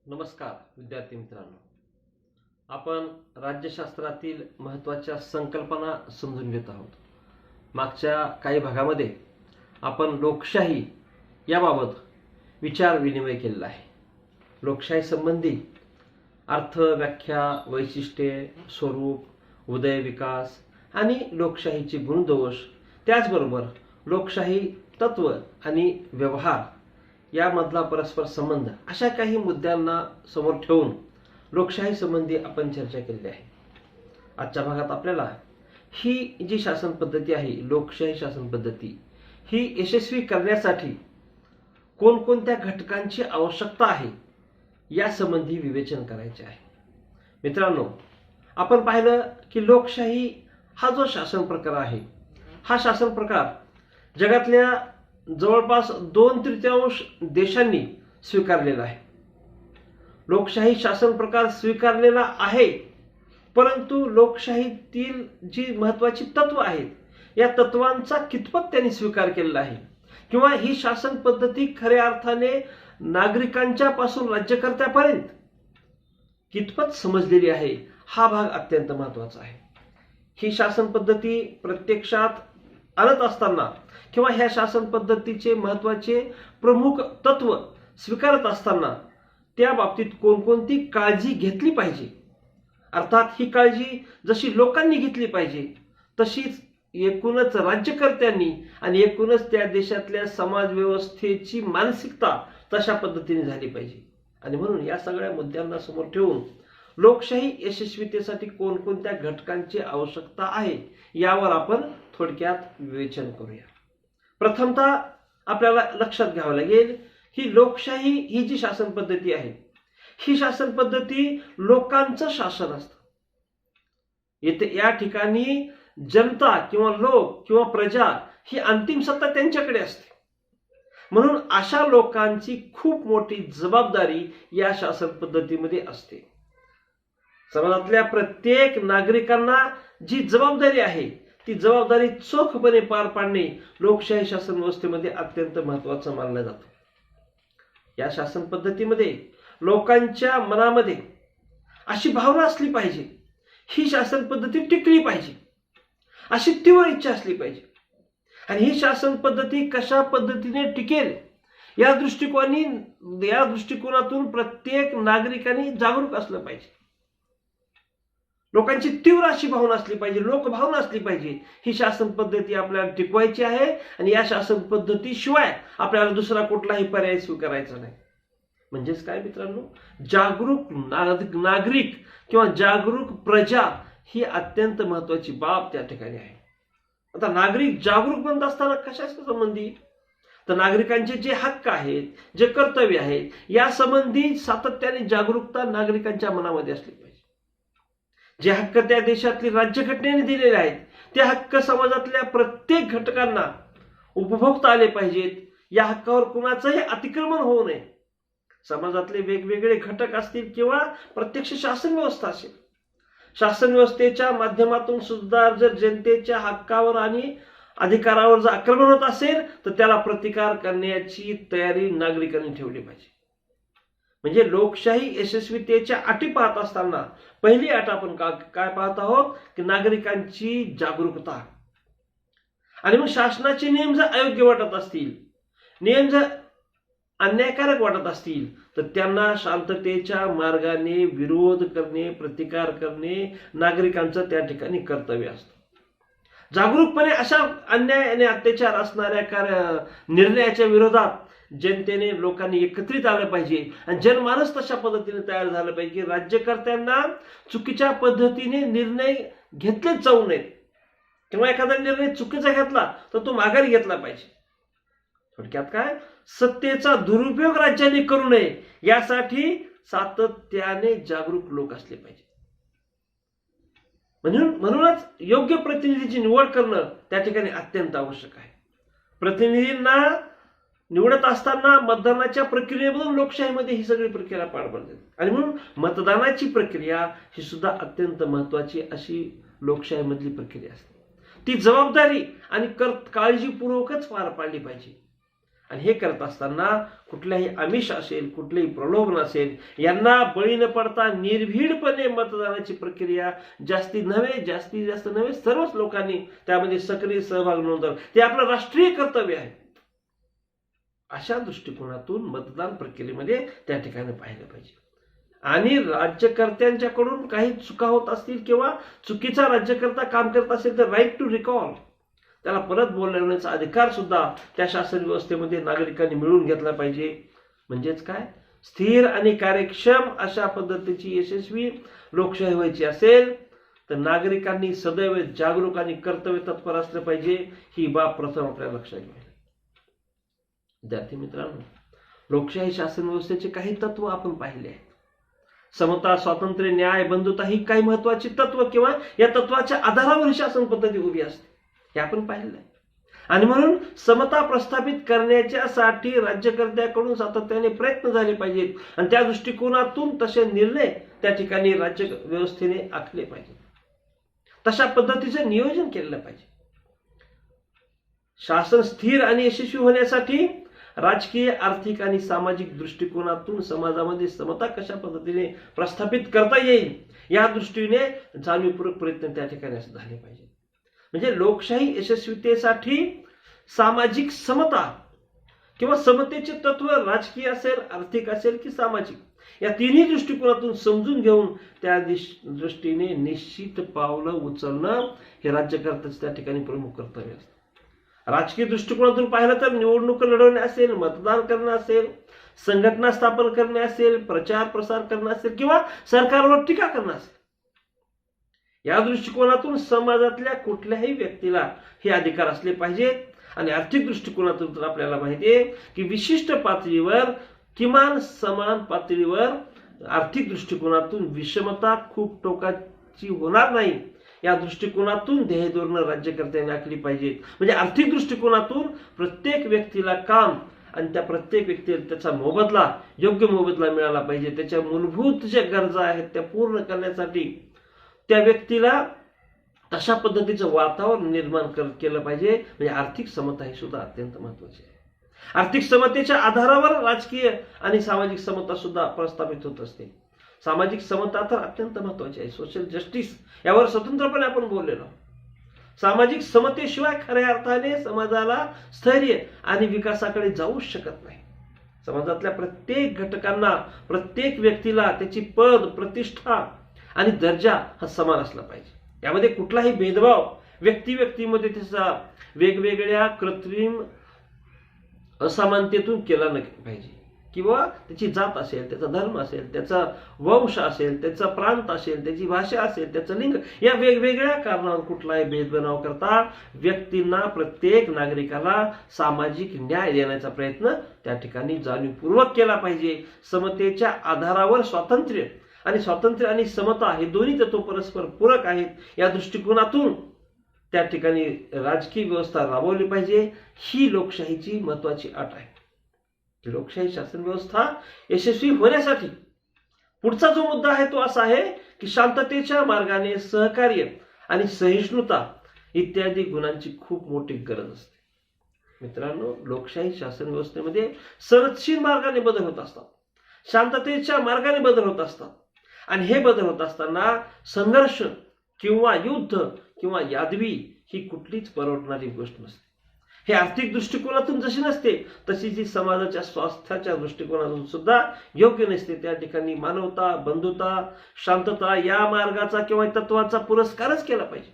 नमस्कार विद्यार्थी मित्रांनो, आपण राज्यशास्त्रातील महत्त्वाच्या संकल्पना समजून घेत आहोत. मागच्या काही भागामध्ये आपण लोकशाही याबाबत विचार विनिमय केलेला आहे. लोकशाही संबंधी अर्थ, व्याख्या, वैशिष्ट्ये, स्वरूप, उदय, विकास आणि लोकशाहीचे गुणदोष, त्याचबरोबर लोकशाही तत्व आणि व्यवहार यामधला परस्पर संबंध, अशा काही मुद्द्यांना समोर ठेवून लोकशाही संबंधी आपण चर्चा केलेली आहे. आजच्या भागात आपल्याला ही जी शासन पद्धती आहे, लोकशाही शासन पद्धती, ही यशस्वी करण्यासाठी कोणकोणत्या घटकांची आवश्यकता आहे यासंबंधी विवेचन करायचे आहे. मित्रांनो, आपण पाहिलं की लोकशाही हा जो शासन प्रकार आहे, हा शासन प्रकार जगातल्या जवळपास 2/3 देशांनी स्वीकारलेला आहे. लोकशाही शासन प्रकार स्वीकारलेला आहे, परंतु लोकशाहीतील जी महत्वाची तत्व आहेत, या तत्वांचा कितपत त्यांनी स्वीकार केलेला आहे, किंवा ही शासन पद्धती खऱ्या अर्थाने नागरिकांच्या पासून राज्यकर्त्यापर्यंत कितपत समजलेली आहे, हा भाग अत्यंत महत्वाचा आहे. ही शासन पद्धती प्रत्यक्षात आणत असताना किंवा ह्या शासन पद्धतीचे महत्वाचे प्रमुख तत्व स्वीकारत असताना त्या बाबतीत कोणकोणती काळजी घेतली पाहिजे, अर्थात ही काळजी जशी लोकांनी घेतली पाहिजे तशीच एकूणच राज्यकर्त्यांनी आणि एकूणच त्या देशातल्या समाज व्यवस्थेची मानसिकता तशा पद्धतीने झाली पाहिजे. आणि म्हणून या सगळ्या मुद्द्यांना समोर ठेवून लोकशाही यशस्वीतेसाठी कोणकोणत्या घटकांची आवश्यकता आहे यावर आपण थोडक्यात विवेचन करूया. प्रथमतः आपल्याला लक्षात घ्यावं लागेल की लोकशाही ही जी शासन पद्धती आहे, ही शासन पद्धती लोकांचं शासन असतं. येथे या ठिकाणी जनता किंवा लोक किंवा प्रजा ही अंतिम सत्ता त्यांच्याकडे असते. म्हणून अशा लोकांची खूप मोठी जबाबदारी या शासन पद्धतीमध्ये असते. समाजातल्या प्रत्येक नागरिकांना जी जबाबदारी आहे, ती जबाबदारी चोखपणे पार पाडणे लोकशाही शासन व्यवस्थेमध्ये अत्यंत महत्त्वाचं मानलं जातं. या शासन पद्धतीमध्ये लोकांच्या मनामध्ये अशी भावना असली पाहिजे, ही शासन पद्धती टिकली पाहिजे, अशी तीव्र इच्छा असली पाहिजे. आणि ही शासन पद्धती कशा पद्धतीने टिकेल या दृष्टिकोनातून प्रत्येक नागरिकांनी जागरूक असलं पाहिजे. लोकांची तीव्र अशी भावना असली पाहिजे, लोकभावना असली पाहिजे. ही शासन पद्धती आपल्याला टिकवायची आहे आणि या शासन पद्धतीशिवाय आपल्याला दुसरा कुठलाही पर्याय स्वीकारायचा नाही. म्हणजेच काय मित्रांनो, जागरूक नागरिक किंवा जागरूक प्रजा ही अत्यंत महत्वाची बाब त्या ठिकाणी आहे. आता नागरिक जागरूक बनत असताना कशाच्या संबंधी, तर नागरिकांचे जे हक्क आहेत, जे कर्तव्य आहेत, या संबंधी सातत्याने जागरूकता नागरिकांच्या मनामध्ये असली पाहिजे. जे हक्क त्या देशातली राज्यघटनेने दिलेले आहेत, ते हक्क समाजातल्या प्रत्येक घटकांना उपभोगता आले पाहिजेत. या हक्कावर कुणाचंही अतिक्रमण होऊ नये. समाजातले वेगवेगळे घटक असतील किंवा प्रत्यक्ष शासन व्यवस्था असेल, शासन व्यवस्थेच्या माध्यमातून सुद्धा जर जनतेच्या हक्कावर आणि अधिकारावर जर आक्रमण होत असेल तर त्याला प्रतिकार करण्याची तयारी नागरिकांनी ठेवली पाहिजे. म्हणजे लोकशाही यशस्वीतेच्या अटी पाहत असताना पहिली अट आपण काय पाहत आहोत की नागरिकांची जागरूकता. आणि मग शासनाचे नियम जर अयोग्य वाटत असतील, नियम जर अन्यायकारक वाटत असतील, तर त्यांना शांततेच्या मार्गाने विरोध करणे, प्रतिकार करणे नागरिकांचं त्या ठिकाणी कर्तव्य असतं. जागरूकपणे अशा अन्याय आणि अत्याचार असणाऱ्या निर्णयाच्या विरोधात जनतेने, लोकांनी एकत्रित आलं पाहिजे आणि जनमानस तशा पद्धतीने तयार झालं पाहिजे की राज्यकर्त्यांना चुकीच्या पद्धतीने निर्णय घेतलेच जाऊ नयेत, किंवा एखादा निर्णय चुकीचा घेतला तर तो माघारी घेतला पाहिजे. थोडक्यात काय, सत्तेचा दुरुपयोग राज्यांनी करू नये यासाठी सातत्याने जागरूक लोक असले पाहिजे. म्हणूनच योग्य प्रतिनिधीची निवड करणं त्या ठिकाणी अत्यंत आवश्यक आहे. प्रतिनिधींना निवडत असताना मतदानाच्या प्रक्रियेमधून लोकशाहीमध्ये ही सगळी प्रक्रिया पार पडते. आणि म्हणून मतदानाची प्रक्रिया ही सुद्धा अत्यंत महत्वाची अशी लोकशाहीमधली प्रक्रिया असते. ती जबाबदारी आणि काळजीपूर्वकच पार पाडली पाहिजे. आणि हे करत असताना कुठल्याही आमिष असेल, कुठलेही प्रलोभन असेल, यांना बळी न पडता निर्भीडपणे मतदानाची प्रक्रिया जास्तीत जास्त नव्हे सर्वच लोकांनी त्यामध्ये सक्रिय सहभाग नोंदवावा. ते आपलं राष्ट्रीय कर्तव्य आहे. अशा दृष्टिकोनातून मतदान प्रक्रियेमध्ये त्या ठिकाणी पाहिलं पाहिजे. आणि राज्यकर्त्यांच्याकडून काही चुका होत असतील किंवा चुकीचा राज्यकर्ता काम करत असेल तर राईट टू रिकॉल, त्याला परत बोलवण्याचा अधिकार सुद्धा त्या शासन व्यवस्थेमध्ये नागरिकांनी मिळवून घेतला पाहिजे. म्हणजेच काय, स्थिर आणि कार्यक्षम अशा पद्धतीची यशस्वी लोकशाही व्हायची असेल तर नागरिकांनी सदैव जागरूक आणि कर्तव्य तत्पर असलं पाहिजे. ही बाब प्रथम आपल्या लक्षात घ्यावी. विद्यार्थी मित्रांनो, लोकशाही शासन व्यवस्थेचे काही तत्व आपण पाहिले आहेत. समता, स्वातंत्र्य, न्याय, बंधुता ही काही महत्वाची तत्व किंवा या तत्वाच्या आधारावर शासन पद्धती उभी असते हे आपण पाहिलं आहे. आणि म्हणून समता प्रस्थापित करण्याच्यासाठी राज्यकर्त्याकडून सातत्याने प्रयत्न झाले पाहिजेत आणि त्या दृष्टिकोनातून तसे निर्णय त्या ठिकाणी राज्य व्यवस्थेने आखले पाहिजेत. तशा पद्धतीचे नियोजन केलं पाहिजे. शासन स्थिर आणि यशस्वी होण्यासाठी राजकीय, आर्थिक आणि सामाजिक दृष्टिकोनातून समाजामध्ये समता कशा पद्धतीने प्रस्थापित करता येईल या दृष्टीने जाणीवपूर्वक प्रयत्न त्या ठिकाणी झाले पाहिजे. म्हणजे लोकशाही यशस्वीतेसाठी सामाजिक समता किंवा समतेचे तत्व राजकीय असेल, आर्थिक असेल की सामाजिक, या तिन्ही दृष्टिकोनातून समजून घेऊन त्या दृष्टीने निश्चित पावलं उचलणं हे राज्यकर्त्याचे त्या ठिकाणी प्रमुख कर्तव्य असतं. राजकीय दृष्टिकोनातून पाहिलं तर निवडणूक लढवणे असेल, मतदान करणं असेल, संघटना स्थापन करणे असेल, प्रचार प्रसार करणं असेल किंवा सरकारवर टीका करणं असेल, या दृष्टिकोनातून समाजातल्या कुठल्याही व्यक्तीला हे अधिकार असले पाहिजेत. आणि आर्थिक दृष्टिकोनातून तर आपल्याला माहिती आहे की विशिष्ट पातळीवर किमान समान पातळीवर आर्थिक दृष्टिकोनातून विषमता खूप टोकाची होणार नाही या दृष्टिकोनातून ध्येय धोरणं राज्यकर्त्यांनी आखली पाहिजेत. म्हणजे आर्थिक दृष्टिकोनातून प्रत्येक व्यक्तीला काम आणि त्या प्रत्येक व्यक्तीला त्याचा मोबदला, योग्य मोबदला मिळाला पाहिजे. त्याच्या मूलभूत ज्या गरजा आहेत त्या पूर्ण करण्यासाठी त्या व्यक्तीला तशा पद्धतीचं वातावरण निर्माण केलं पाहिजे. म्हणजे आर्थिक समता ही सुद्धा अत्यंत महत्वाची आहे. आर्थिक समतेच्या आधारावर राजकीय आणि सामाजिक समता सुद्धा प्रस्थापित होत असते. सामाजिक समता तर अत्यंत महत्वाची आहे. सोशल जस्टिस यावर स्वतंत्रपणे आपण बोललेलो. सामाजिक समतेशिवाय खऱ्या अर्थाने समाजाला स्थैर्य आणि विकासाकडे जाऊच शकत नाही. समाजातल्या प्रत्येक घटकांना, प्रत्येक व्यक्तीला त्याची पद, प्रतिष्ठा आणि दर्जा हा समान असला पाहिजे. यामध्ये कुठलाही भेदभाव व्यक्तीमध्ये त्याचा वेगवेगळ्या कृत्रिम असमानतेतून केला नाही पाहिजे. किंवा त्याची जात असेल, त्याचा धर्म असेल, त्याचा वंश असेल, त्याचा प्रांत असेल, त्याची भाषा असेल, त्याचं लिंग, या वेगवेगळ्या कारणावर कुठलाही भेदभाव करता व्यक्तींना, प्रत्येक नागरिकाला सामाजिक न्याय देण्याचा प्रयत्न त्या ठिकाणी जाणीवपूर्वक केला पाहिजे. समतेच्या आधारावर स्वातंत्र्य आणि समता हे दोन्ही तत्व परस्पर पूरक आहेत. या दृष्टिकोनातून त्या ठिकाणी राजकीय व्यवस्था राबवली पाहिजे. ही लोकशाहीची महत्वाची अट आहे. लोकशाही शासन व्यवस्था यशस्वी होण्यासाठी पुढचा जो मुद्दा आहे तो असा आहे की शांततेच्या मार्गाने सहकार्य आणि सहिष्णुता इत्यादी गुणांची खूप मोठी गरज असते. मित्रांनो, लोकशाही शासन व्यवस्थेमध्ये संरक्षण मार्गाने बदल होत असतात, शांततेच्या मार्गाने बदल होत असतात. आणि हे बदल होत असताना संघर्ष किंवा युद्ध किंवा यादवी ही कुठलीच परवडणारी गोष्ट नसते. हे आर्थिक दृष्टिकोनातून जशी नसते तशी जी समाजाच्या स्वास्थ्याच्या दृष्टिकोनातून सुद्धा योग्य नसते. त्या ठिकाणी मानवता, बंधुता, शांतता या मार्गाचा किंवा तत्वाचा पुरस्कारच केला पाहिजे.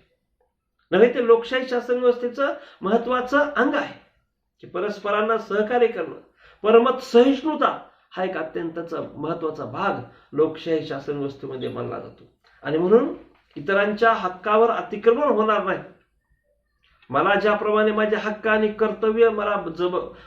नव्हे ते लोकशाही शासन व्यवस्थेचं महत्वाचं अंग आहे की परस्परांना सहकार्य करणं, परमत सहिष्णुता हा एक अत्यंत महत्वाचा भाग लोकशाही शासन व्यवस्थेमध्ये मानला जातो. आणि म्हणून इतरांच्या हक्कावर अतिक्रमण होणार नाही. मला ज्याप्रमाणे माझे हक्क आणि कर्तव्य मला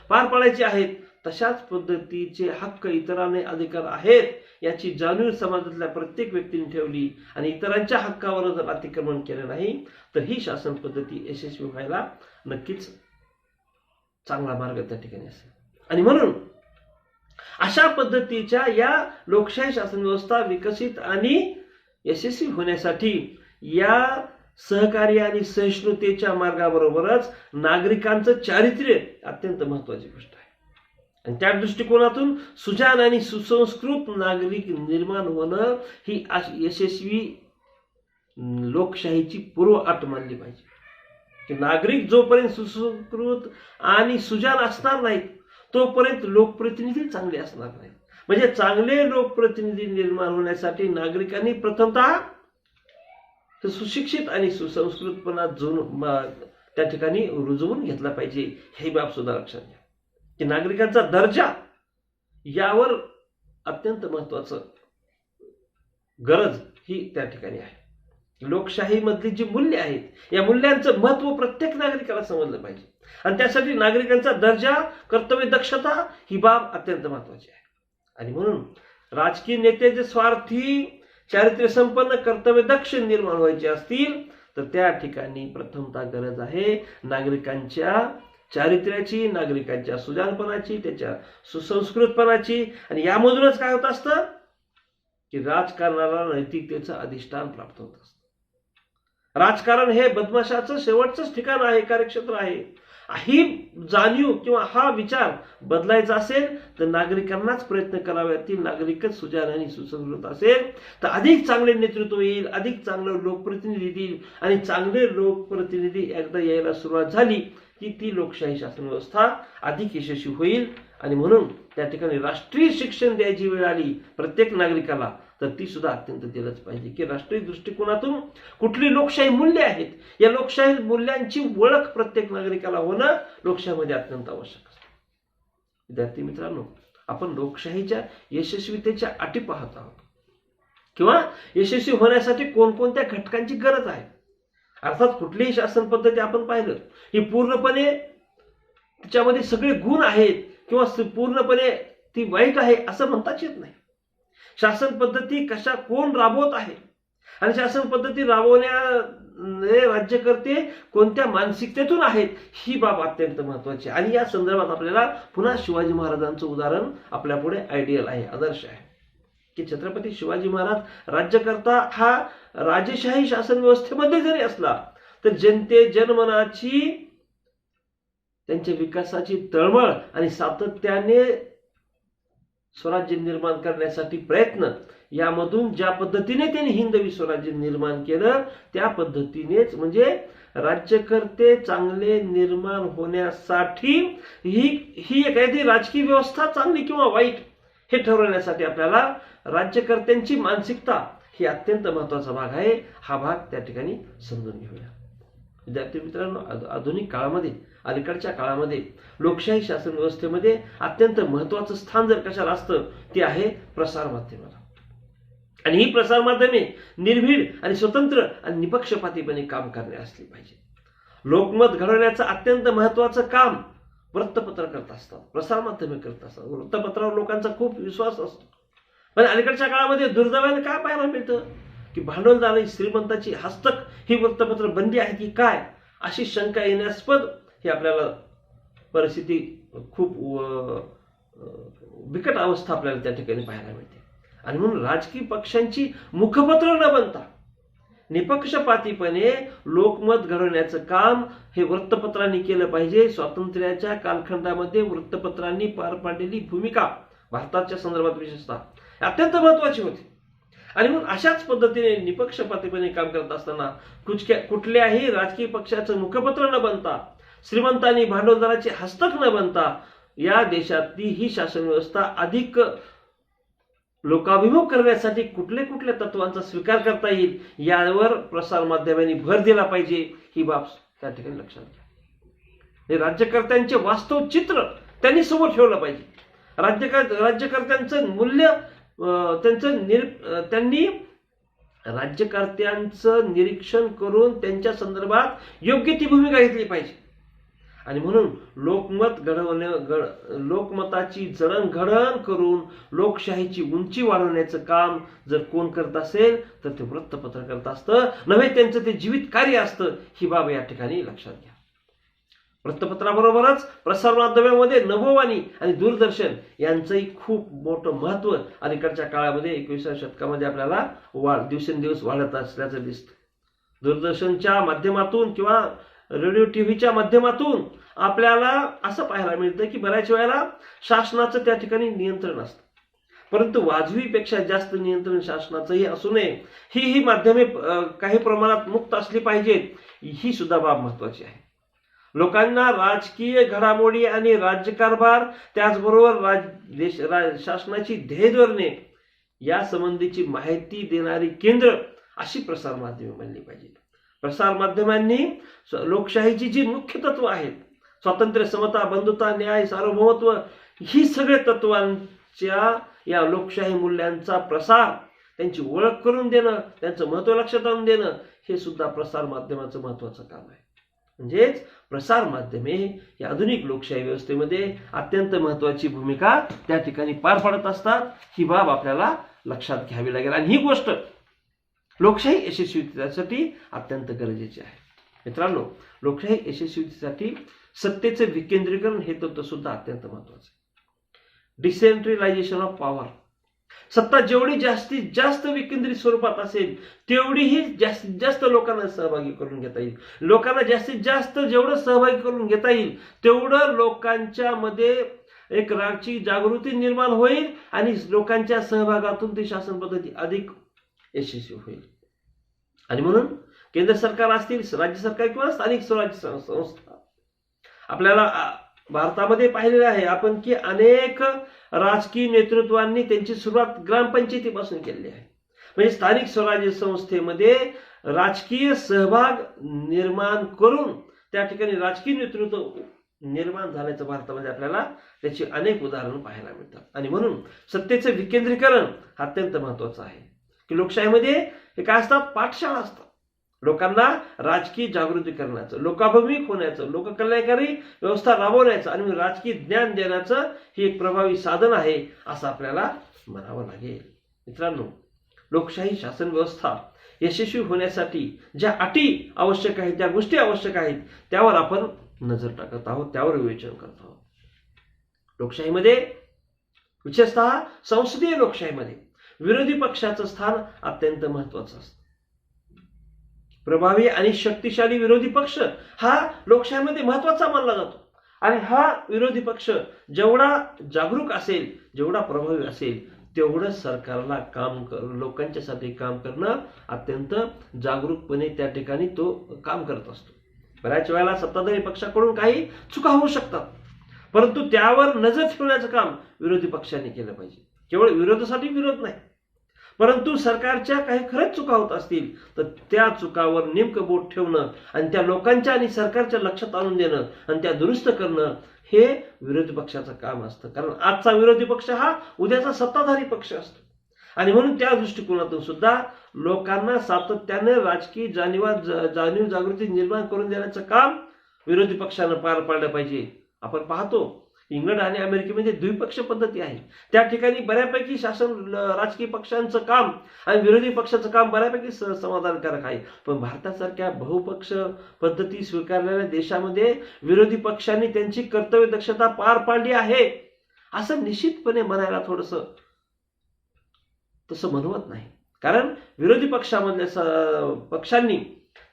पार पाडायचे आहेत तशाच पद्धतीचे हक्क इतरांना अधिकार आहेत याची जाणीव समाजातल्या प्रत्येक व्यक्तीने ठेवली आणि इतरांच्या हक्कावर जर अतिक्रमण केलं नाही तर ही शासन पद्धती यशस्वी व्हायला नक्कीच चांगला मार्ग त्या ठिकाणी असेल. आणि म्हणून अशा पद्धतीच्या या लोकशाही शासन व्यवस्था विकसित आणि यशस्वी होण्यासाठी या सहकार्य आणि सहिष्णुतेच्या मार्गाबरोबरच नागरिकांचं चारित्र्य अत्यंत महत्वाची गोष्ट आहे. आणि त्या दृष्टिकोनातून सुजाण आणि सुसंस्कृत नागरिक निर्माण होणं ही यशस्वी लोकशाहीची पूर्व अट मानली पाहिजे. की नागरिक जोपर्यंत सुसंस्कृत आणि सुजाण असणार नाहीत तोपर्यंत लोकप्रतिनिधी चांगले असणार नाहीत. म्हणजे चांगले लोकप्रतिनिधी निर्माण होण्यासाठी नागरिकांनी प्रथमतः सुशिक्षित आणि सुसंस्कृतपणा त्या ठिकाणी रुजवून घेतला पाहिजे. हे बाब सुद्धा लक्षात घ्या की नागरिकांचा दर्जा यावर अत्यंत महत्वाचं गरज ही त्या ठिकाणी आहे. लोकशाहीमधली जी मूल्य आहेत या मूल्यांचं महत्व प्रत्येक नागरिकाला समजलं पाहिजे आणि त्यासाठी नागरिकांचा दर्जा, कर्तव्य दक्षता ही बाब अत्यंत महत्वाची आहे. आणि म्हणून राजकीय नेते जे स्वार्थी, चारित्र्य संपन्न, कर्तव्यदक्ष निर्माण व्हायचे असतील तर त्या ठिकाणी प्रथमतः गरज आहे नागरिकांच्या चारित्र्याची, नागरिकांच्या सुजाणपणाची, त्याच्या सुसंस्कृतपणाची. आणि यामधूनच काय होत असतं की राजकारणाला नैतिकतेचं अधिष्ठान प्राप्त होत असतं. राजकारण हे बदमाशाचं शेवटचंच ठिकाण आहे, कार्यक्षेत्र आहे. ही जाणीव किंवा हा विचार बदलायचा असेल तर नागरिकांनाच प्रयत्न करावे लागतील. नागरिकच सुजाण आणि सुसंस्कृत असेल तर अधिक चांगले नेतृत्व येईल, अधिक चांगले लोकप्रतिनिधी येतील. आणि चांगले लोकप्रतिनिधी एकदा यायला सुरुवात झाली की ती लोकशाही शासन व्यवस्था अधिक यशस्वी होईल. आणि म्हणून त्या ठिकाणी राष्ट्रीय शिक्षण द्यायची वेळ आली प्रत्येक नागरिकाला तर ती सुद्धा अत्यंत दिलंच पाहिजे की राष्ट्रीय दृष्टिकोनातून कुठली लोकशाही मूल्य आहेत या लोकशाही मूल्यांची ओळख प्रत्येक नागरिकाला होणं लोकशाहीमध्ये अत्यंत आवश्यक असतं. विद्यार्थी मित्रांनो, आपण लोकशाहीच्या यशस्वीतेच्या अटी पाहत आहोत किंवा यशस्वी होण्यासाठी कोणकोणत्या घटकांची गरज आहे. अर्थात कुठलीही शासन पद्धती आपण पाहिलं ही पूर्णपणे तिच्यामध्ये सगळे गुण आहेत किंवा पूर्णपणे ती वाईट आहे असं म्हणताच येत नाही. शासन पद्धती कशा कोण राबवत आहे आणि शासन पद्धती राबवण्याचे राज्यकर्ते कोणत्या मानसिकतेतून आहेत ही बाब अत्यंत महत्वाची. आणि या संदर्भात आपल्याला पुन्हा शिवाजी महाराजांचं उदाहरण आपल्यापुढे आयडियल आहे, आदर्श आहे की छत्रपती शिवाजी महाराज राज्यकर्ता हा राजेशाही शासन व्यवस्थेमध्ये जरी असला तर जनमनाची, त्यांच्या विकासाची तळमळ आणि सातत्याने स्वराज्य निर्माण करण्यासाठी प्रयत्न यामधून ज्या पद्धतीने त्यांनी हिंदवी स्वराज्य निर्माण केलं त्या पद्धतीनेच म्हणजे राज्यकर्ते चांगले निर्माण होण्यासाठी ही एखादी राजकीय व्यवस्था चांगली किंवा वाईट हे ठरवण्यासाठी आपल्याला राज्यकर्त्यांची मानसिकता ही अत्यंत महत्वाचा भाग आहे. हा भाग त्या ठिकाणी समजून घेऊया. विद्यार्थी मित्रांनो, आधुनिक काळामध्ये, अलीकडच्या काळामध्ये लोकशाही शासन व्यवस्थेमध्ये अत्यंत महत्वाचं स्थान जर कशाला असतं ते आहे प्रसार माध्यमाला. आणि ही प्रसार माध्यमे निर्भीड आणि स्वतंत्र आणि निपक्षपातीपणे काम करणे असली पाहिजे. लोकमत घडवण्याचं अत्यंत महत्वाचं काम वृत्तपत्र करत असतात, प्रसार माध्यमे करत असतात. वृत्तपत्रावर लोकांचा खूप विश्वास असतो. पण अलीकडच्या काळामध्ये दुर्दैवाने काय पाहायला मिळतं की भांडवलदार आणि श्रीमंताची हस्तक ही वृत्तपत्र बंदी आहे की काय अशी शंका येण्यास्पद ही आपल्याला परिस्थिती खूप बिकट अवस्था आपल्याला त्या ठिकाणी पाहायला मिळते. आणि म्हणून राजकीय पक्षांची मुखपत्र न बनता निपक्षपातीपणे लोकमत घडवण्याचं काम हे वृत्तपत्रांनी केलं पाहिजे. स्वातंत्र्याच्या कालखंडामध्ये वृत्तपत्रांनी पार पाडलेली भूमिका भारताच्या संदर्भात विशेषतः अत्यंत महत्वाची होती. आणि म्हणून अशाच पद्धतीने निपक्षपातीपणे काम करत असताना कुठल्याही राजकीय पक्षाचं मुखपत्र न बनता, श्रीमंतांनी भांडवलदाराचे हस्तक न बनता या देशातली ही शासन व्यवस्था अधिक लोकाभिमुख करण्यासाठी कुठल्या कुठल्या तत्वांचा स्वीकार करता येईल यावर प्रसार माध्यमांनी भर दिला पाहिजे. ही बाब त्या ठिकाणी लक्षात घ्या. राज्यकर्त्यांचे वास्तव चित्र त्यांनी समोर ठेवलं पाहिजे. राज्यकर्त्यांचं मूल्य त्यांनी राज्यकर्त्यांचं निरीक्षण करून त्यांच्या संदर्भात योग्य ती भूमिका घेतली पाहिजे. आणि म्हणून लोकमताची जडणघडण करून लोकशाहीची उंची वाढवण्याचं काम जर कोण करत असेल तर ते वृत्तपत्र करत असतं, नव्हे त्यांचं ते जीवित कार्य असतं. ही बाब या ठिकाणी लक्षात घ्या. वृत्तपत्राबरोबरच प्रसार माध्यमामध्ये नभोवाणी आणि दूरदर्शन यांचंही खूप मोठं महत्व अलीकडच्या काळामध्ये 21व्या शतकामध्ये आपल्याला दिवसेंदिवस वाढत असल्याचं दिसतं. दूरदर्शनच्या माध्यमातून किंवा रेडिओ टीव्हीच्या माध्यमातून आपल्याला असं पाहायला मिळतं की बऱ्याच वेळेला शासनाचं त्या ठिकाणी नियंत्रण असतं, परंतु वाजवीपेक्षा जास्त नियंत्रण शासनाचंही असू नये, ही माध्यमे काही प्रमाणात मुक्त असली पाहिजेत, ही सुद्धा बाब महत्वाची आहे. लोकांना राजकीय घडामोडी आणि राज्यकारभार त्याचबरोबर शासनाची ध्येय धोरणे या संबंधीची माहिती देणारी केंद्र अशी प्रसार माध्यमे बनली पाहिजेत. प्रसार माध्यमांनी लोकशाहीची जी मुख्य तत्व आहेत, स्वातंत्र्य, समता, बंधुता, न्याय, सार्वभौमत्व, ही सगळे तत्वांच्या या लोकशाही मूल्यांचा प्रसार, त्यांची ओळख करून देणं, त्यांचं महत्व लक्षात आणून देणं, हे सुद्धा प्रसार माध्यमाचं महत्वाचं काम आहे. म्हणजेच प्रसार माध्यमे या आधुनिक लोकशाही व्यवस्थेमध्ये अत्यंत महत्वाची भूमिका त्या ठिकाणी पार पाडत असतात. ही बाब आपल्याला लक्षात घ्यावी लागेल आणि ही गोष्ट लोकशाही यशस्वीतेसाठी अत्यंत गरजेची आहे. मित्रांनो, लोकशाही यशस्वीतेसाठी सत्तेचे विकेंद्रीकरण हे तत्व सुद्धा अत्यंत महत्वाचं आहे. डिसेंट्रलायझेशन ऑफ पॉवर, सत्ता जेवढी जास्तीत जास्त विकेंद्रित स्वरूपात असेल तेवढीही जास्तीत जास्त लोकांना सहभागी करून घेता येईल. लोकांना जास्तीत जास्त जेवढं सहभागी करून घेता येईल तेवढं लोकांच्या मध्ये एक राजकीय जागृती निर्माण होईल आणि लोकांच्या सहभागातून ती शासन पद्धती अधिक यशस्वी होईल. आणि म्हणून केंद्र सरकार असतील, राज्य सरकार किंवा स्थानिक स्वराज्य संस्था, आपल्याला भारतामध्ये पाहिलेलं आहे आपण की अनेक राजकीय नेतृत्वांनी त्यांची सुरुवात ग्रामपंचायतीपासून केलेली आहे. म्हणजे स्थानिक स्वराज्य संस्थेमध्ये राजकीय सहभाग निर्माण करून त्या ठिकाणी राजकीय नेतृत्व निर्माण झाल्याचं भारतामध्ये आपल्याला त्याची अनेक उदाहरणं पाहायला मिळतात. आणि म्हणून सत्तेचं विकेंद्रीकरण अत्यंत महत्वाचं आहे. की लोकशाहीमध्ये हे काय असतात, पाठशाळा असतात. लोकांना राजकीय जागृती करण्याचं, लोकाभिमुख होण्याचं, लोककल्याणकारी व्यवस्था राबवण्याचं आणि राजकीय ज्ञान देण्याचं हे एक प्रभावी साधन आहे असं आपल्याला म्हणावं लागेल. मित्रांनो, लोकशाही शासन व्यवस्था यशस्वी होण्यासाठी ज्या अटी आवश्यक आहेत, ज्या गोष्टी आवश्यक आहेत, त्यावर आपण नजर टाकत आहोत, त्यावर विवेचन करत आहोत. लोकशाहीमध्ये विशेषतः संसदीय लोकशाहीमध्ये विरोधी पक्षाचं स्थान अत्यंत महत्वाचं असतं. प्रभावी आणि शक्तिशाली विरोधी पक्ष हा लोकशाहीमध्ये महत्वाचा मानला जातो. आणि हा विरोधी पक्ष जेवढा जागरूक असेल, जेवढा प्रभावी असेल, तेवढं सरकारला लोकांच्यासाठी काम करणं अत्यंत जागरूकपणे त्या ठिकाणी तो काम करत असतो. बऱ्याच वेळेला सत्ताधारी पक्षाकडून काही चुका होऊ शकतात, परंतु त्यावर नजर ठेवण्याचं काम विरोधी पक्षांनी केलं पाहिजे. केवळ विरोधासाठी विरोध नाही, परंतु सरकारच्या काही खरंच चुका होत असतील तर त्या चुकावर नेमकं बोट ठेवणं आणि त्या लोकांच्या आणि सरकारच्या लक्षात आणून देणं आणि त्या दुरुस्त करणं हे विरोधी पक्षाचं काम असतं. कारण आजचा विरोधी पक्ष हा उद्याचा सत्ताधारी पक्ष असतो. आणि म्हणून त्या दृष्टिकोनातून सुद्धा लोकांना सातत्याने राजकीय जाणीव जागृती निर्माण करून देण्याचं काम विरोधी पक्षानं पार पाडलं पाहिजे. आपण पाहतो इंग्लंड आणि अमेरिकेमध्ये द्विपक्ष पद्धती आहे. त्या ठिकाणी बऱ्यापैकी शासन राजकीय पक्षांचं काम आणि विरोधी पक्षाचं काम बऱ्यापैकी समाधानकारक आहे. पण भारतासारख्या बहुपक्ष पद्धती स्वीकारलेल्या देशामध्ये विरोधी पक्षांनी त्यांची कर्तव्य दक्षता पार पाडली आहे असं निश्चितपणे म्हणायला थोडंसं तसं म्हणवत नाही. कारण विरोधी पक्षामधल्या पक्षांनी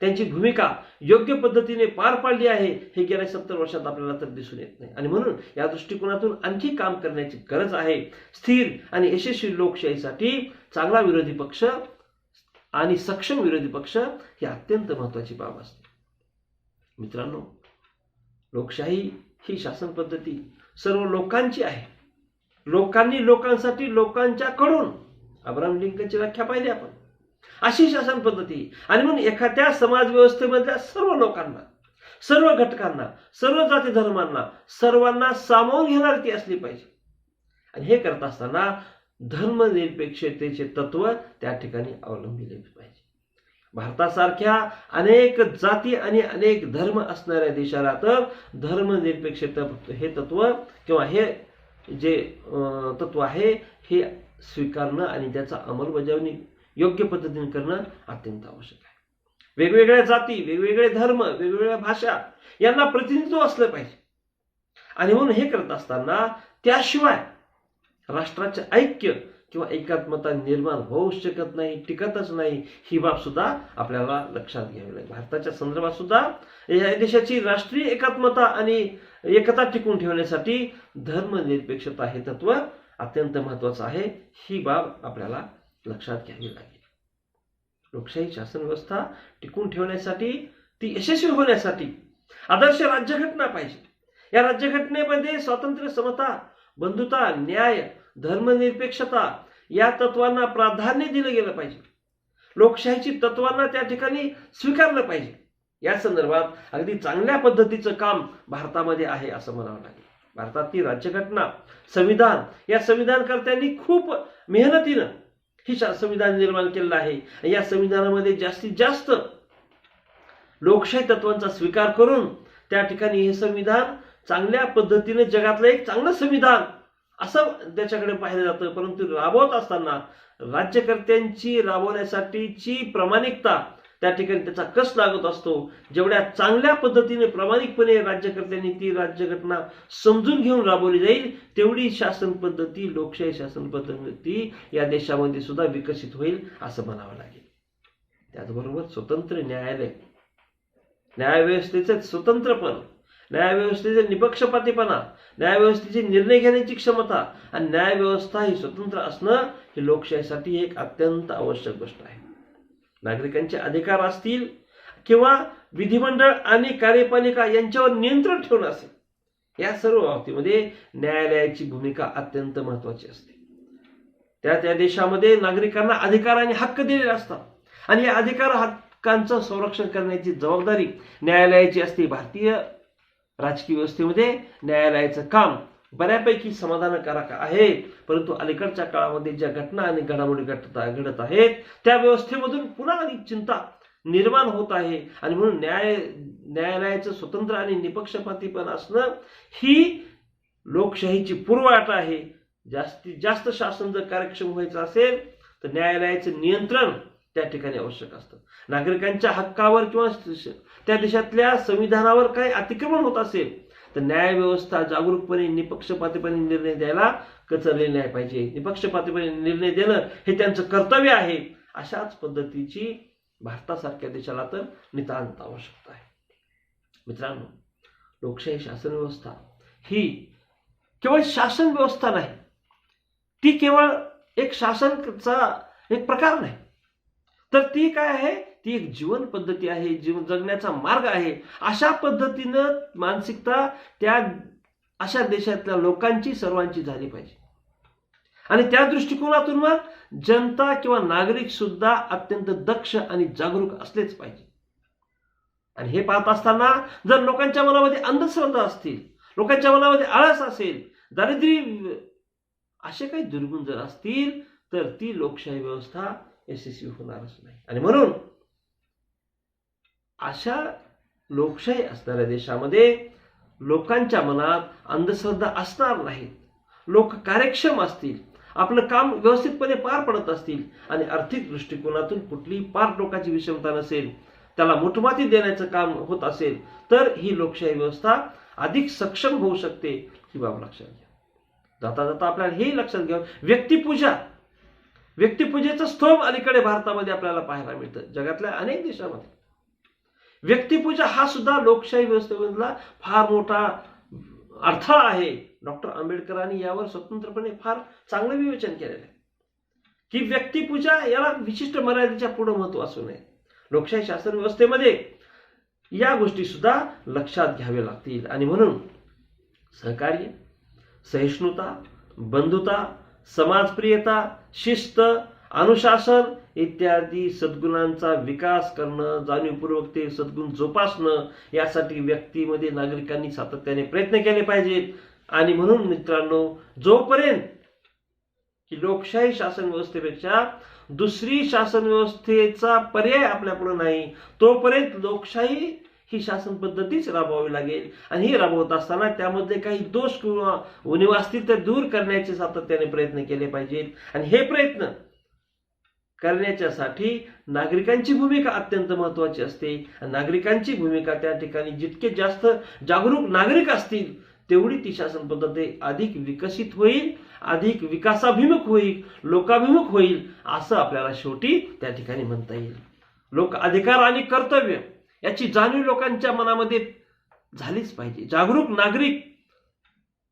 त्यांची भूमिका योग्य पद्धतीने पार पाडली आहे हे गेल्या 70 वर्षात आपल्याला तर दिसून येत नाही. आणि म्हणून या दृष्टिकोनातून आणखी काम करण्याची गरज आहे. स्थिर आणि यशस्वी लोकशाहीसाठी चांगला विरोधी पक्ष आणि सक्षम विरोधी पक्ष ही अत्यंत महत्वाची बाब असते. मित्रांनो, लोकशाही ही शासन पद्धती सर्व लोकांची आहे. लोकांनी लोकांसाठी लोकांच्याकडून, अब्राहम लिंकनची व्याख्या पाहिली आपण, अशी शासन पद्धती. आणि म्हणून एखाद्या समाज व्यवस्थेमधल्या सर्व लोकांना, सर्व घटकांना, सर्व जाती धर्मांना, सर्वांना सामावून घेणारी ती असली पाहिजे. आणि हे करत असताना धर्मनिरपेक्षतेचे तत्व त्या ठिकाणी अवलंबिले पाहिजे. भारतासारख्या अनेक जाती आणि अनेक धर्म असणाऱ्या देशाला तर धर्मनिरपेक्षता हे तत्व किंवा हे जे तत्व आहे हे स्वीकारणं आणि त्याचा अंमलबजावणी योग्य पद्धतीने करणं अत्यंत आवश्यक आहे. वेगवेगळ्या जाती, वेगवेगळे धर्म, वेगवेगळ्या भाषा यांना प्रतिनिधित्व असलं पाहिजे. आणि म्हणून हे करत असताना त्याशिवाय राष्ट्राचे ऐक्य किंवा एकात्मता निर्माण होऊ शकत नाही, टिकतच नाही, ही बाब सुद्धा आपल्याला लक्षात घ्यावी लागेल. भारताच्या संदर्भात सुद्धा या देशाची राष्ट्रीय एकात्मता आणि एकता टिकून ठेवण्यासाठी धर्मनिरपेक्षता हे तत्व अत्यंत महत्वाचं आहे. ही बाब आपल्याला लक्षात घ्यावी लागेल. लोकशाही शासन व्यवस्था टिकून ठेवण्यासाठी, ती यशस्वी होण्यासाठी आदर्श राज्यघटना पाहिजे. या राज्यघटनेमध्ये स्वातंत्र्य, समता, बंधुता, न्याय, धर्मनिरपेक्षता या तत्वांना प्राधान्य दिलं गेलं पाहिजे. लोकशाहीची तत्वांना त्या ठिकाणी स्वीकारलं पाहिजे. या संदर्भात अगदी चांगल्या पद्धतीचं काम भारतामध्ये आहे असं म्हणावं लागेल. भारतातील राज्यघटना, संविधान, या संविधानकर्त्यांनी खूप मेहनतीनं ही संविधान निर्माण केलेलं आहे. या संविधानामध्ये जास्तीत जास्त लोकशाही तत्वांचा स्वीकार करून त्या ठिकाणी हे संविधान चांगल्या पद्धतीने जगातलं एक चांगलं संविधान असं त्याच्याकडे पाहिलं जातं. परंतु राबवत असताना राज्यकर्त्यांची राबवण्यासाठीची प्रामाणिकता त्या ठिकाणी त्याचा कस लागत असतो. जेवढ्या चांगल्या पद्धतीने प्रामाणिकपणे राज्यकर्त्यांनी ती राज्यघटना समजून घेऊन राबवली जाईल, तेवढी शासन पद्धती, लोकशाही शासन पद्धती या देशामध्ये सुद्धा विकसित होईल असं म्हणावं लागेल. त्याचबरोबर स्वतंत्र न्यायालय, न्यायव्यवस्थेचे स्वतंत्रपण, न्यायव्यवस्थेचे निपक्षपातीपणा, न्यायव्यवस्थेचे निर्णय घेण्याची क्षमता आणि न्यायव्यवस्था ही स्वतंत्र असणं ही लोकशाहीसाठी एक अत्यंत आवश्यक गोष्ट आहे. नागरिकांचे अधिकार असतील किंवा विधिमंडळ आणि कार्यपालिका यांच्यावर नियंत्रण ठेवणं असेल, या सर्व बाबतीमध्ये न्यायालयाची भूमिका अत्यंत महत्वाची असते. त्या देशामध्ये नागरिकांना अधिकार आणि हक्क दिलेले असतात आणि या अधिकार हक्कांचं संरक्षण करण्याची जबाबदारी न्यायालयाची असते. भारतीय राजकीय व्यवस्थेमध्ये न्यायालयाचं काम बऱ्यापैकी समाधानकारक आहे. परंतु अलीकडच्या काळामध्ये ज्या घटना आणि घडामोडी घडत आहेत त्या व्यवस्थेमधून पुन्हा अधिक चिंता निर्माण होत आहे. आणि म्हणून न्यायालयाचं स्वतंत्र आणि निपक्षपातीपण असणं ही लोकशाहीची पूर्वअट आहे. जास्तीत जास्त शासन जर कार्यक्षम व्हायचं असेल तर न्यायालयाचं नियंत्रण त्या ठिकाणी आवश्यक असतं. नागरिकांच्या हक्कावर किंवा त्या देशातल्या संविधानावर काही अतिक्रमण होत असेल तर न्यायव्यवस्था जागरूकपणे, निपक्षपातीपणे निर्णय द्यायला कचरलेली नाही पाहिजे. निपक्षपातीपणे निर्णय देणं हे त्यांचं कर्तव्य आहे. अशाच पद्धतीची भारतासारख्या देशाला तर नितांत आवश्यकता आहे. मित्रांनो, लोकशाही शासन व्यवस्था ही केवळ शासन व्यवस्था नाही, ती केवळ एक शासनचा एक प्रकार नाही, तर ती काय आहे, ती एक जीवन पद्धती आहे, जीवन जगण्याचा मार्ग आहे. अशा पद्धतीनं मानसिकता त्या अशा देशातल्या लोकांची, सर्वांची झाली पाहिजे. आणि त्या दृष्टिकोनातून मग जनता किंवा नागरिक सुद्धा अत्यंत दक्ष आणि जागरूक असलेच पाहिजे. आणि हे पाहत असताना जर लोकांच्या मनामध्ये अंधश्रद्धा असतील, लोकांच्या मनामध्ये आळस असेल, दारिद्र्य, असे काही दुर्गुण जर असतील तर ती लोकशाही व्यवस्था यशस्वी होणारच नाही. आणि म्हणून अशा लोकशाही असणाऱ्या देशामध्ये लोकांच्या मनात अंधश्रद्धा असणार नाहीत, लोक कार्यक्षम असतील, आपलं काम व्यवस्थितपणे पार पडत असतील आणि आर्थिक दृष्टिकोनातून कुठलीही पारटोकाची विषमता नसेल, त्याला मुठमाती देण्याचं काम होत असेल तर ही लोकशाही व्यवस्था अधिक सक्षम होऊ शकते. ही बाब लक्षात घ्या. जाता जाता आपल्याला हे लक्षात घ्यावं, व्यक्तिपूजेचं स्तंभ अलीकडे भारतामध्ये आपल्याला पाहायला मिळतं. जगातल्या अनेक देशांमध्ये व्यक्तिपूजा हा सुद्धा लोकशाही व्यवस्थेमधला फार मोठा अडथळा आहे. डॉक्टर आंबेडकरांनी यावर स्वतंत्रपणे फार चांगलं विवेचन केलेलं आहे की व्यक्तिपूजा याला विशिष्ट मर्यादेच्या पुढे महत्व असू नये. लोकशाही शासन व्यवस्थेमध्ये या गोष्टी सुद्धा लक्षात घ्याव्या लागतील. आणि म्हणून सहकार्य, सहिष्णुता, बंधुता, समाजप्रियता, शिस्त, अनुशासन इत्यादी सद्गुणांचा विकास करणं, जाणीवपूर्वक ते सद्गुण जोपासणं यासाठी व्यक्तीमध्ये नागरिकांनी सातत्याने प्रयत्न केले पाहिजेत. आणि म्हणून मित्रांनो, जोपर्यंत की लोकशाही शासन व्यवस्थेपेक्षा दुसरी शासन व्यवस्थेचा पर्याय आपल्यापुढे नाही, तोपर्यंत लोकशाही ही शासन पद्धतीच राबवावी लागेल. आणि ही राबवत असताना त्यामध्ये काही दोष किंवा उणीवा असतील तर दूर करण्याचे सातत्याने प्रयत्न केले पाहिजेत. आणि हे प्रयत्न करण्याच्यासाठी नागरिकांची भूमिका अत्यंत महत्वाची असते. नागरिकांची भूमिका त्या ठिकाणी जितके जास्त जागरूक नागरिक असतील तेवढी ती शासन पद्धती अधिक विकसित होईल अधिक विकासाभिमुख होईल, लोकाभिमुख होईल, असं आपल्याला शेवटी त्या ठिकाणी म्हणता येईल. लोक अधिकार आणि कर्तव्य याची जाणीव लोकांच्या मनामध्ये झालीच पाहिजे. जागरूक नागरिक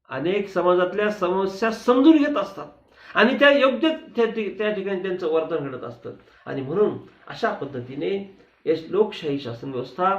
अनेक समाजातल्या समस्या समजून घेत असतात आणि त्या योग्य त्या ठिकाणी त्यांचं वर्तन घडत असतं. आणि म्हणून अशा पद्धतीने लोकशाही शासन व्यवस्था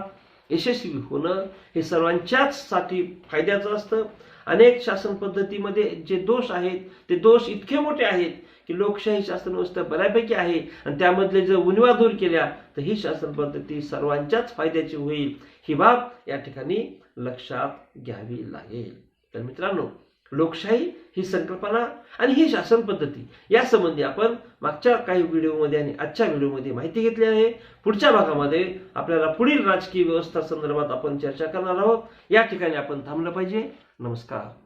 यशस्वी होणं हे सर्वांच्याच साठी फायद्याचं असतं. अनेक शासन पद्धतीमध्ये जे दोष आहेत ते दोष इतके मोठे आहेत की लोकशाही शासन व्यवस्था बऱ्यापैकी आहे आणि त्यामधले जर उणिवा दूर केल्या तर ही शासन पद्धती सर्वांच्याच फायद्याची होईल, ही बाब या ठिकाणी लक्षात घ्यावी लागेल. तर मित्रांनो, लोकशाही ही संकल्पना आणि ही शासन पद्धती यासंबंधी आपण मागच्या काही व्हिडिओमध्ये आणि आजच्या व्हिडिओमध्ये माहिती घेतली आहे. पुढच्या भागामध्ये आपल्याला पुढील राजकीय व्यवस्था संदर्भात आपण चर्चा करणार आहोत. या ठिकाणी आपण थांबलं पाहिजे. नमस्कार.